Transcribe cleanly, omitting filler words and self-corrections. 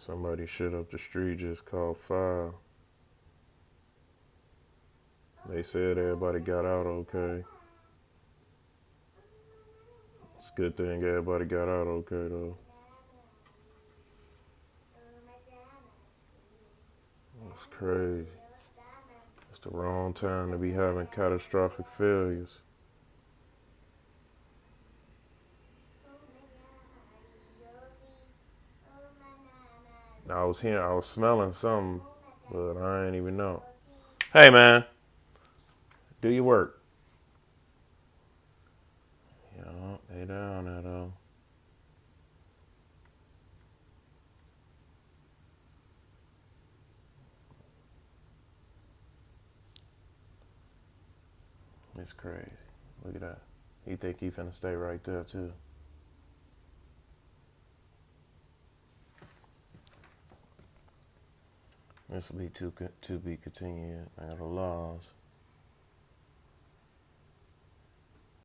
Somebody shit up the street just called foul. They said everybody got out okay. It's a good thing everybody got out okay though. It's crazy. It's the wrong time to be having catastrophic failures. I was smelling something, but I ain't even know. Hey man, do your work. Yeah, they down there though. It's crazy. Look at that. He think he finna stay right there too. This will be to be continued. I got the laws.